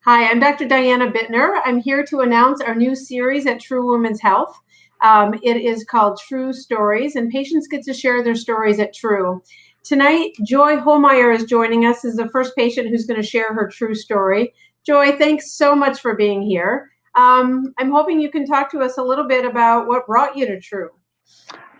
Hi, I'm Dr. Diana Bitner. I'm here to announce our new series at True Women's Health. It is called True Stories, and patients get to share their stories at True. Tonight, Joy Holmeyer is joining us as the first patient who's going to share her true story. Joy, thanks so much for being here. I'm hoping you can talk to us a little bit about what brought you to True.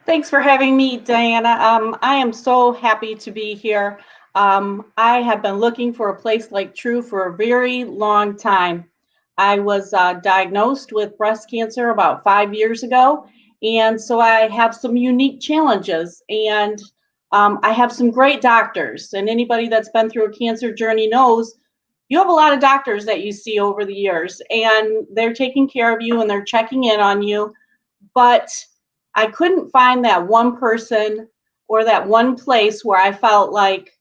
Thanks for having me, Diana. I am so happy to be here. I have been looking for a place like True for a very long time. I was diagnosed with breast cancer about 5 years ago, and so I have some unique challenges, and I have some great doctors, and anybody that's been through a cancer journey knows you have a lot of doctors that you see over the years, and they're taking care of you and they're checking in on you, but I couldn't find that one person or that one place where I felt like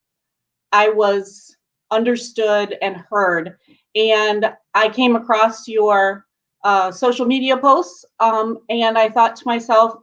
I was understood and heard. And I came across your social media posts, and I thought to myself,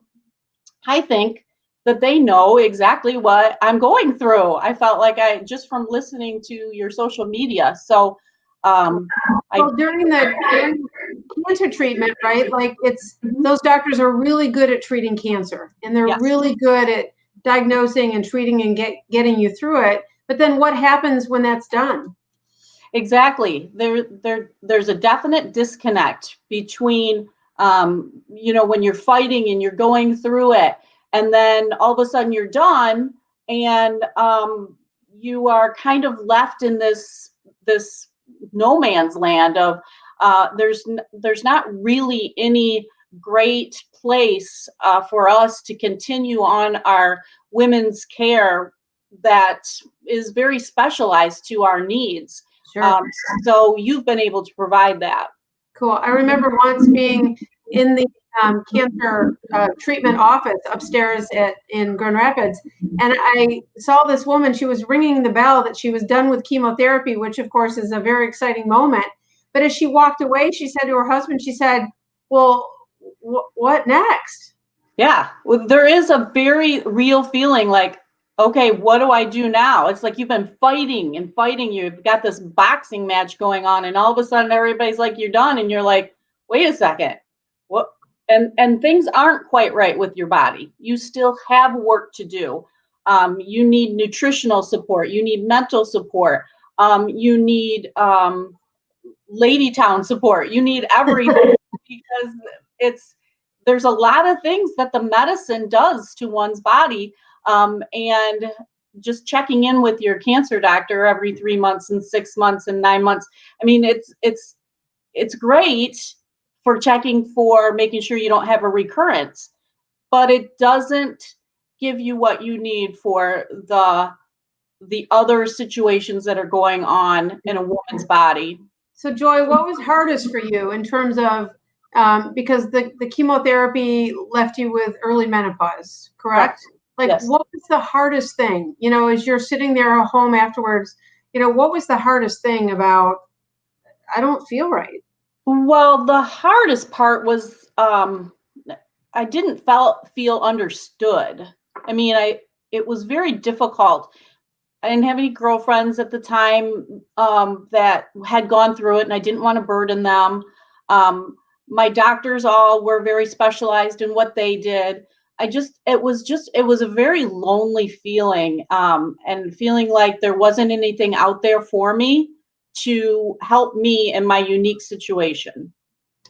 I think that they know exactly what I'm going through. I felt like just from listening to your social media. So during cancer treatment, right? Like those doctors are really good at treating cancer, and they're yes. really good at diagnosing and treating and getting you through it. But then what happens when that's done? Exactly. There's a definite disconnect between, when you're fighting and you're going through it, and then all of a sudden you're done, and you are kind of left in this no man's land of there's not really any great place for us to continue on our women's care that is very specialized to our needs. Sure. So you've been able to provide that. Cool. I remember once being in the cancer treatment office upstairs in Grand Rapids, and I saw this woman. She was ringing the bell that she was done with chemotherapy, which of course is a very exciting moment. But as she walked away, she said to her husband, she said, well, what next? Yeah, well, there is a very real feeling like, okay, what do I do now? It's like you've been fighting and fighting. You've got this boxing match going on, and all of a sudden everybody's like, you're done, and you're like, wait a second, what? And things aren't quite right with your body. You still have work to do. You need nutritional support. You need mental support. You need lady town support. You need everything because there's a lot of things that the medicine does to one's body, and just checking in with your cancer doctor every 3 months and 6 months and 9 months. I mean, it's great for checking for making sure you don't have a recurrence, but it doesn't give you what you need for the other situations that are going on in a woman's body. So Joy, what was hardest for you in terms of because the chemotherapy left you with early menopause, correct? Like, yes. What was the hardest thing, as you're sitting there at home afterwards, what was the hardest thing about, I don't feel right? Well, the hardest part was I didn't feel understood. I mean, it was very difficult. I didn't have any girlfriends at the time that had gone through it, and I didn't want to burden them. My doctors all were very specialized in what they did. It was a very lonely feeling, and feeling like there wasn't anything out there for me to help me in my unique situation.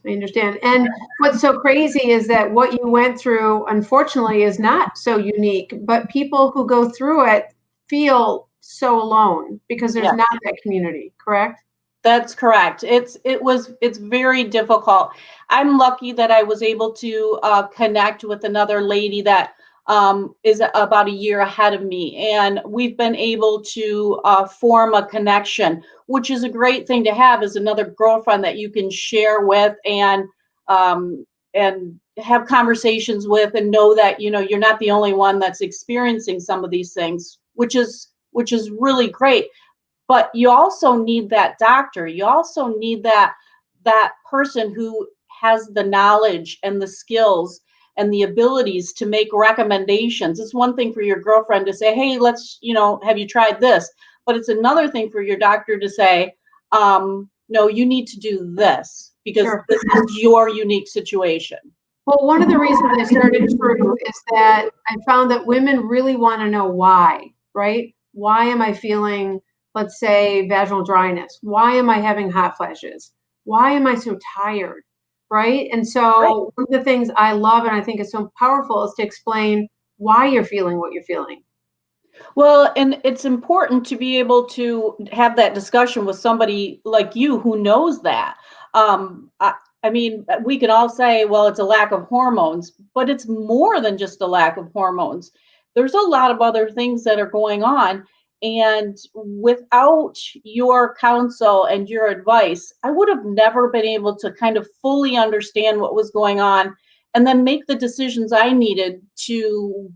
I understand. And what's so crazy is that what you went through, unfortunately, is not so unique, but people who go through it feel so alone because there's not that community, correct? That's correct. It's very difficult. I'm lucky that I was able to connect with another lady that is about a year ahead of me, and we've been able to form a connection, which is a great thing to have, as another girlfriend that you can share with and have conversations with, and know that you're not the only one that's experiencing some of these things, which is really great. But you also need that doctor. You also need that person who has the knowledge and the skills and the abilities to make recommendations. It's one thing for your girlfriend to say, hey, let's, have you tried this? But it's another thing for your doctor to say, no, you need to do this because Sure. this is your unique situation. Well, one of the reasons I started True is that I found that women really want to know why, right? Why am I feeling, let's say, vaginal dryness? Why am I having hot flashes? Why am I so tired? Right? And Right. so one of the things I love and I think is so powerful is to explain why you're feeling what you're feeling. Well, and it's important to be able to have that discussion with somebody like you who knows that. Um, I, I mean, we can all say, well, it's a lack of hormones, but it's more than just a lack of hormones. There's a lot of other things that are going on. And without your counsel and your advice, I would have never been able to kind of fully understand what was going on and then make the decisions I needed to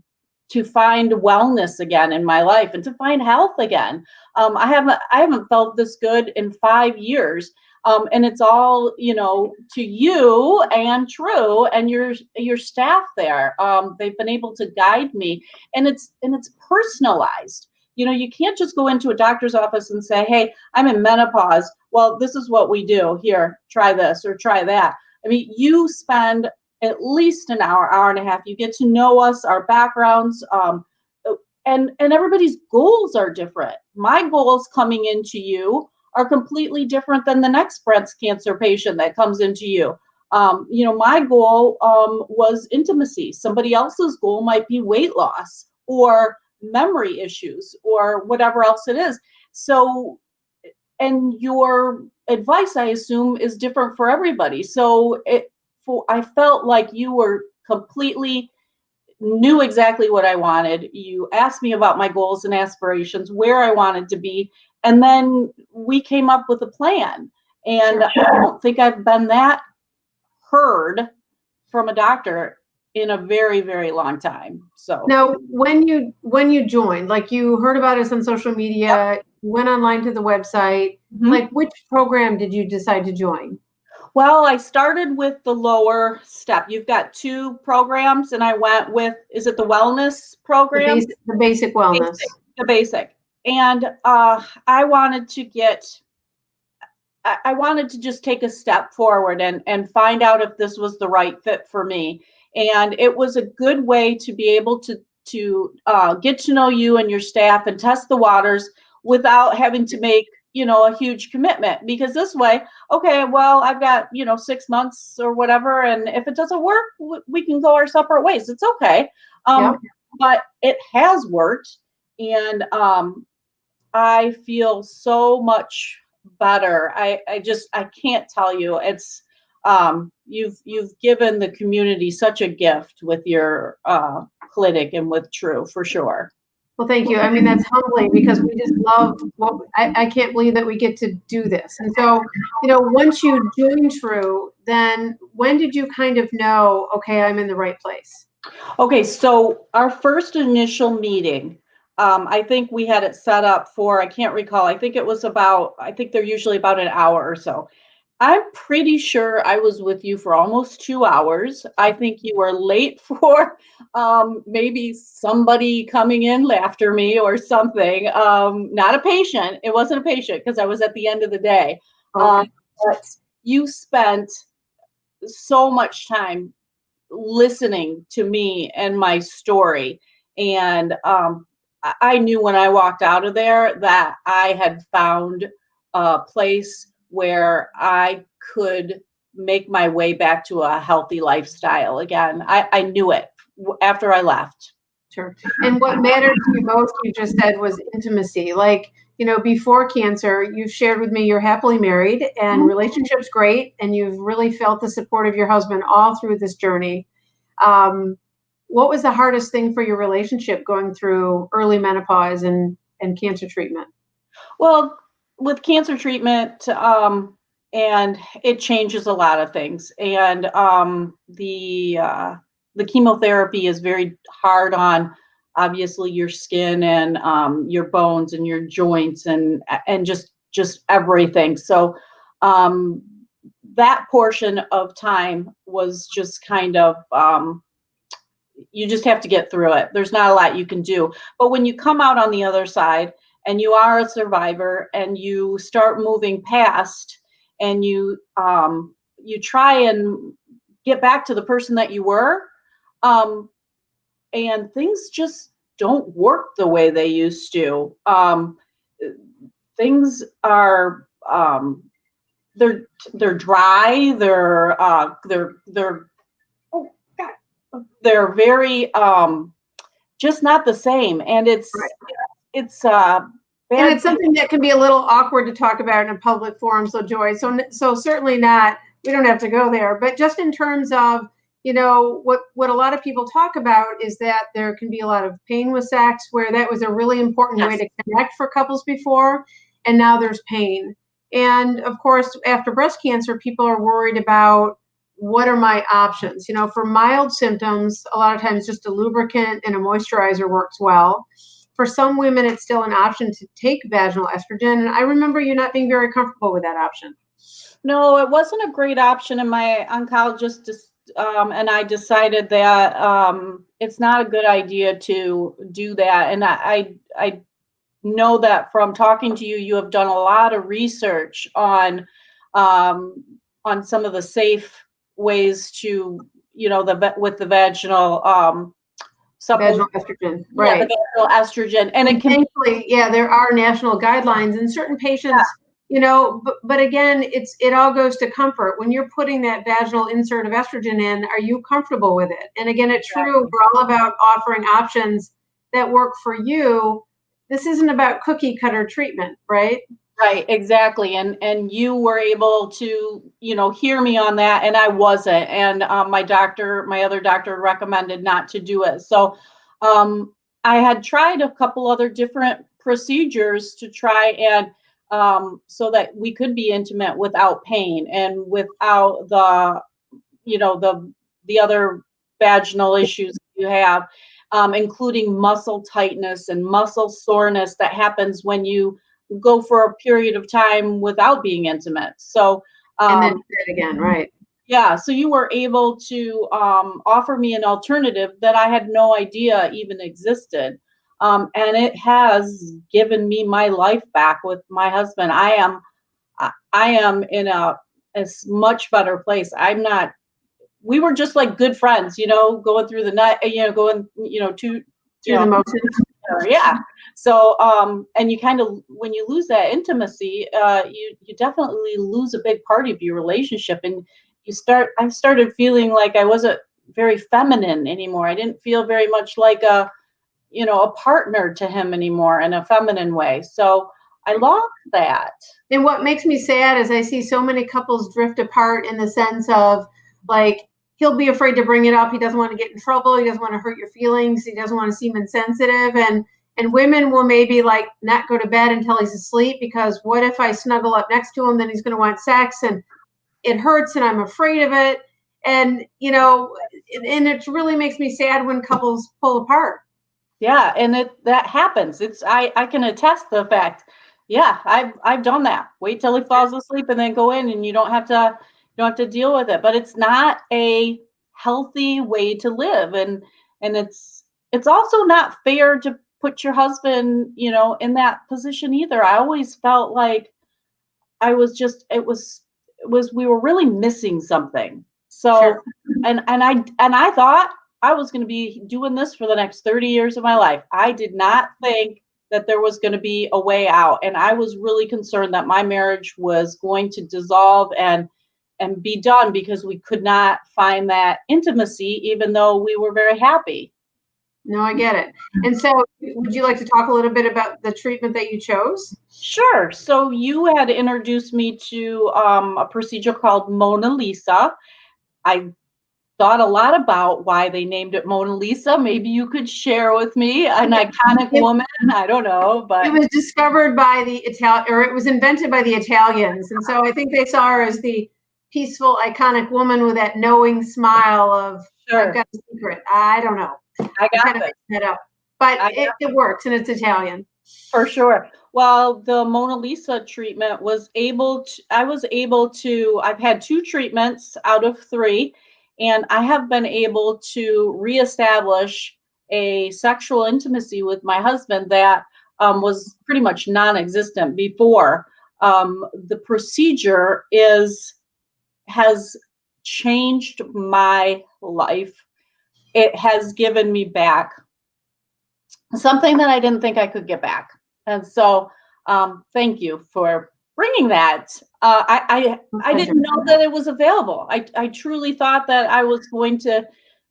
find wellness again in my life and to find health again. I haven't felt this good in 5 years. And it's all, to you and True and your staff there. They've been able to guide me, and it's personalized. You can't just go into a doctor's office and say, "Hey, I'm in menopause. Well, this is what we do. Here, try this or try that." I mean, you spend at least an hour and a half. You get to know us, our backgrounds, and everybody's goals are different. My goals coming into you are completely different than the next breast cancer patient that comes into you. My goal was intimacy. Somebody else's goal might be weight loss or memory issues or whatever else it is. So, and your advice, I assume, is different for everybody. So I felt like you were completely knew exactly what I wanted. You asked me about my goals and aspirations, where I wanted to be, and then we came up with a plan. And Sure. I don't think I've been that heard from a doctor in a very, very long time. So, Now, when you joined, like you heard about us on social yep. media, went online to the website, Mhm. like which program did you decide to join? Well, I started with the lower step. You've got two programs, and I went with, is it the wellness The program? basic wellness. Basic, the basic. And I wanted to I wanted to just take a step forward and find out if this was the right fit for me. And it was a good way to be able to get to know you and your staff and test the waters without having to make a huge commitment. Because this way, okay, well, I've got 6 months or whatever, and if it doesn't work, we can go our separate ways. It's okay. Yep. But it has worked, and I feel so much better. I can't tell you. It's you've given the community such a gift with your clinic and with True, for sure. Well, thank you. I mean, that's humbling because we just love what I can't believe that we get to do this. And so, once you joined True, then when did you kind of know, okay, I'm in the right place? Okay, so our first initial meeting, I think we had it set up for, I can't recall, I think they're usually about an hour or so. I'm pretty sure I was with you for almost 2 hours. I think you were late for maybe somebody coming in after me or something. Not a patient. It wasn't a patient because I was at the end of the day. Um, Okay. but you spent so much time listening to me and my story. And I knew when I walked out of there that I had found a place where I could make my way back to a healthy lifestyle again. I knew it after I left. Sure. And what mattered to you most, you just said, was intimacy. Like, before cancer, you shared with me you're happily married and relationship's great, and you've really felt the support of your husband all through this journey. Um, what was the hardest thing for your relationship going through early menopause and cancer treatment? Well, with cancer treatment, and it changes a lot of things. And the chemotherapy is very hard on obviously your skin and your bones and your joints and just everything. So um, that portion of time was just kind of you just have to get through it. There's not a lot you can do. But when you come out on the other side and you are a survivor and you start moving past and you try and get back to the person that you were, and things just don't work the way they used to. Things are they're dry. They're oh God, they're very just not the same, and Right. it's And bad. it's something that can be a little awkward to talk about in a public forum. So Joy, so certainly not. We don't have to go there, but just in terms of, what a lot of people talk about is that there can be a lot of pain with sex, where that was a really important way Yes. to connect for couples before, and now there's pain. And of course, after breast cancer, people are worried about, what are my options? For mild symptoms, a lot of times just a lubricant and a moisturizer works well. For some women, it's still an option to take vaginal estrogen. And I remember you not being very comfortable with that option. No, it wasn't a great option, and my oncologist and I decided that it's not a good idea to do that. And I know that from talking to you, you have done a lot of research on some of the safe ways to, with the vaginal Vaginal supplement. estrogen, Yeah, the right. vaginal estrogen, and it And can be. thankfully, yeah, there are national guidelines, and certain Yeah, patients, but again, it all goes to comfort. When you're putting that vaginal insert of estrogen in, are you comfortable with it? And again, it's true, exactly. we're all about offering options that work for you. This isn't about cookie cutter treatment, right? Right, exactly. And you were able to, hear me on that, and I wasn't. And my other doctor recommended not to do it. So I had tried a couple other different procedures to try and so that we could be intimate without pain and without the other vaginal issues you have, including muscle tightness and muscle soreness that happens when you go for a period of time without being intimate. So, And then um, do it again, right? yeah, so you were able to offer me an alternative that I had no idea even existed. And it has given me my life back with my husband. I am in a much better place. I'm not We were just like good friends, going through the night, going, to, you Through the know, motions. yeah. So, and you kind of, when you lose that intimacy, you definitely lose a big part of your relationship, and I started feeling like I wasn't very feminine anymore. I didn't feel very much like a partner to him anymore in a feminine way. So I lost that. And what makes me sad is I see so many couples drift apart in the sense of, like, he'll be afraid to bring it up. He doesn't want to get in trouble. He doesn't want to hurt your feelings. He doesn't want to seem insensitive. And women will maybe like not go to bed until he's asleep, because what if I snuggle up next to him, then he's going to want sex, and it hurts and I'm afraid of it. And and it really makes me sad when couples pull apart. Yeah, and that happens. I can attest to the fact. Yeah, I've done that. Wait till he falls asleep and then go in, and you don't have to deal with it. But it's not a healthy way to live, and it's also not fair to put your husband, in that position either. I always felt like I was just it was we were really missing something. Sure. So and I thought I was going to be doing this for the next 30 years of my life. I did not think that there was going to be a way out, and I was really concerned that my marriage was going to dissolve and be done because we could not find that intimacy even though we were very happy. No, I get it. And so, would you like to talk a little bit about the treatment that you chose? Sure. So you had introduced me to a procedure called Mona Lisa. I thought a lot about why they named it Mona Lisa. Maybe you could share with me an iconic It, woman. I don't know, it but was discovered by the Italian, or it was invented by the Italians, and so I think they saw her as the peaceful, iconic woman with that knowing smile of, "I've sure, got a secret." I don't know. I I'm got kind of this. making that up, but I it works, and it's Italian. For sure. Well, the Mona Lisa treatment I've had two treatments out of three, and I have been able to reestablish a sexual intimacy with my husband that was pretty much non existent before. the procedure has changed my life. It has given me back something that I didn't think I could get back. And so thank you for bringing that. I didn't know that it was available. I truly thought that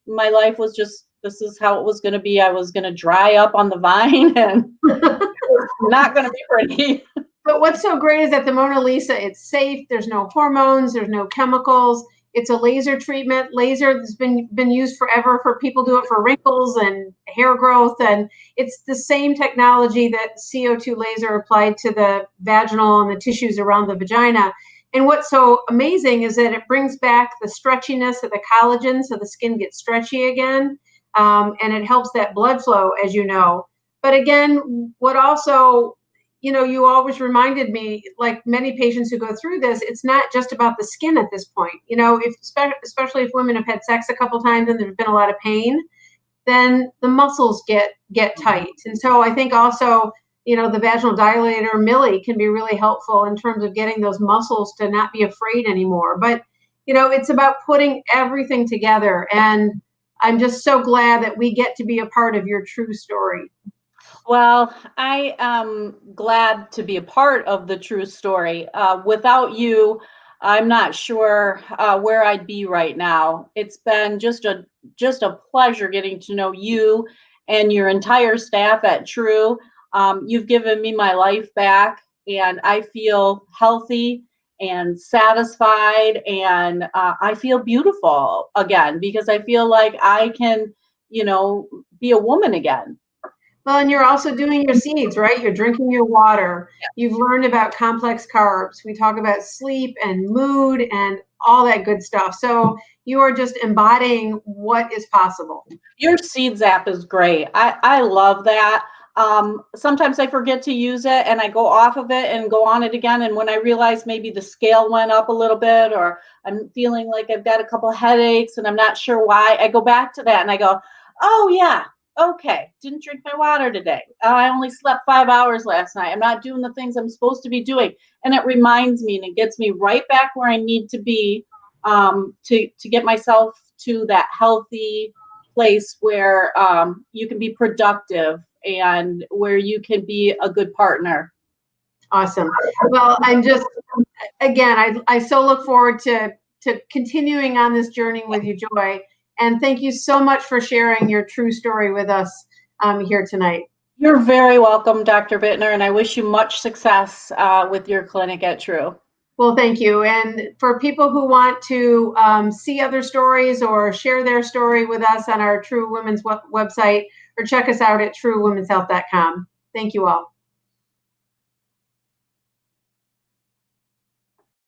my life was just, this is how it was going to be. I was going to dry up on the vine and it was not going to be pretty. But what's so great is that the Mona Lisa, it's safe. There's no hormones. There's no chemicals. It's a laser treatment. Laser has been used forever. For people do it for wrinkles and hair growth, and it's the same technology that CO2 laser applied to the vaginal and the tissues around the vagina. And what's so amazing is that it brings back the stretchiness of the collagen, so the skin gets stretchy again, and it helps that blood flow, as you know. But again, what also, you always reminded me, like many patients who go through this, it's not just about the skin at this point. Especially if women have had sex a couple times and there's been a lot of pain, then the muscles get tight. And so I think also, the vaginal dilator Millie can be really helpful in terms of getting those muscles to not be afraid anymore. But, it's about putting everything together. And I'm just so glad that we get to be a part of your true story. Well, I am glad to be a part of the true story. Without you, I'm not sure where I'd be right now. It's been just a pleasure getting to know you and your entire staff at True. You've given me my life back, and I feel healthy and satisfied, and I feel beautiful again because I feel like I can, be a woman again. Well, and you're also doing your seeds, right? You're drinking your water. You've learned about complex carbs. We talk about sleep and mood and all that good stuff. So you are just embodying what is possible. Your Seeds app is great. I love that. Sometimes I forget to use it and I go off of it and go on it again. And when I realize maybe the scale went up a little bit, or I'm feeling like I've got a couple headaches and I'm not sure why, I go back to that and I go, oh yeah, okay, didn't drink my water today. I only slept 5 hours last night. I'm not doing the things I'm supposed to be doing. And it reminds me and it gets me right back where I need to be, to get myself to that healthy place where you can be productive and where you can be a good partner. Awesome. Well, I so look forward to continuing on this journey with you, Joy. And thank you so much for sharing your true story with us here tonight. You're very welcome, Dr. Bitner, and I wish you much success with your clinic at True. Well, thank you. And for people who want to see other stories or share their story with us on our True Women's website, or check us out at truewomenshealth.com. Thank you all.